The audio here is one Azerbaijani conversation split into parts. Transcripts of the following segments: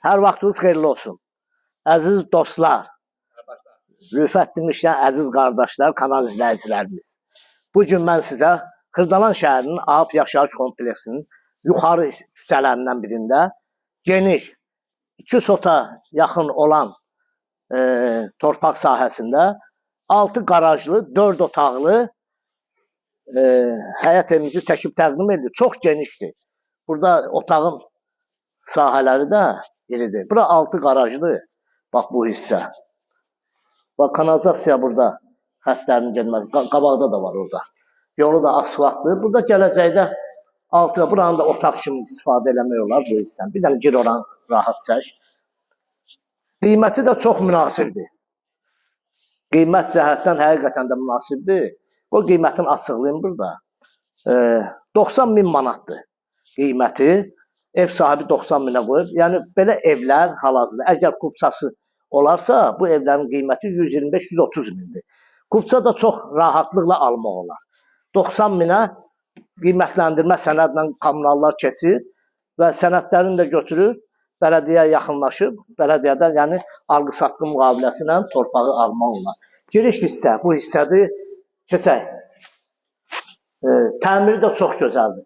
Hər vaxtınız xeyirli olsun. Əziz dostlar, Rüfət demişkən, əziz qardaşlar, kanal izləyicilərimiz. Bugün mən sizə Xırdalan şəhərinin Ahab yaşayış kompleksinin yuxarı küçələrindən birində geniş 2 sota yaxın olan torpaq sahəsində 6 qarajlı, 4 otaqlı həyət evimizi çəkib təqdim edir. Çox genişdir. Burada otağın sahələri də iridir. Bura 6 qarajlı. Bax bu hissə. Bax kanalizasiya burada xətlərini gəlməz. Qabaqda da var orada. Yolu da asfaltdır. Burada gələcəkdə altıda buranı da otaq kimi istifadə eləmək olar bu hissən. Bir dənə gir oran rahat çək. Qiyməti də çox münasibdir. Qiymət cəhətdən həqiqətən də münasibdir. O qiymətin açıqlayım burada. 90.000 manatdır qiyməti. Ev sahibi 90.000'ə qoyub. Yəni belə evlər hal-hazırda əgər kupçası olarsa bu evlərin qiyməti 125-130 mindir. Kupça da çox rahatlıqla almaq olar. 90.000'ə qiymətləndirmə sənədlə kommunallar keçir və sənədlərini də götürür, bələdiyyəyə yaxınlaşıb, bələdiyyədən yəni alqı-satqı müqaviləsi ilə torpağı almaq olar. Giriş hissə, bu hissədir. Keçək. Təmiri də çox gözəldir.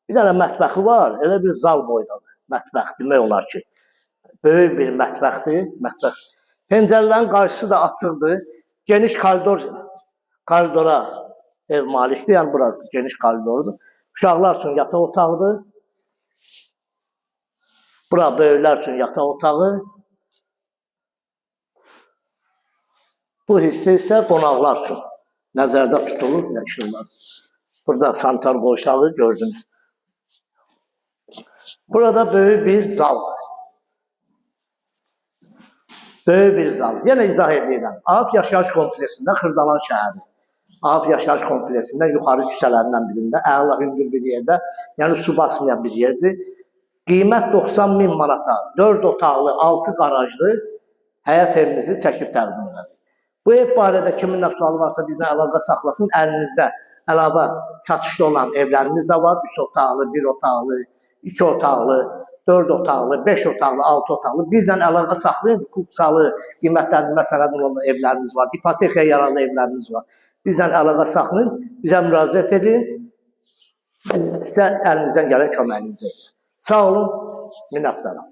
Bir dənə mətbəxi var, elə bir zal boydadır. Mətbəx demək olar ki, böyük bir mətbəxdir. Pəncərələrin qarşısı da açıqdır. Geniş koridora ev malikdir. Yəni bura geniş koridordur. Uşaqlar üçün yataq otağıdır. Bura böyüklər üçün yataq otağı. Bu hissə isə qonaqlar üçün nəzərdə tutulur. Burada sanitar qoğuşağı gördünüz. Burada böyük bir zal var. Böyük bir zal. Yenə izah edirəm. Ahab yaşayış kompleksində Xırdalan şəhəri. Ahab yaşayış kompleksində yuxarı küçələrindən birində, əla hündür bir yerdə, yəni su basmayan bir yerdir. Qiymət 90.000 manata, 4 otaqlı, 6 qarajlı həyət evimizi çəkib təqdim edir. Bu ev barədə kimin nə sualı varsa bizlə əlaqə saxlasın. Əlinizdə əlavə satışda olan evlərimiz də var. 3 otaqlı, 1 otaqlı, 2 otaqlı, 4 otaqlı, 5 otaqlı, 6 otaqlı. Bizlə əlaqə saxlayın. Kupçalı, qiymətləndirmə sənədi olan evlərimiz var. İpotekaya yararlı evlərimiz var. Bizlə əlaqə saxlayın. Bizə müraciət edin. Sizə əlinizdən gələn köməyinizi edin. Sağ olun, minnətdaram.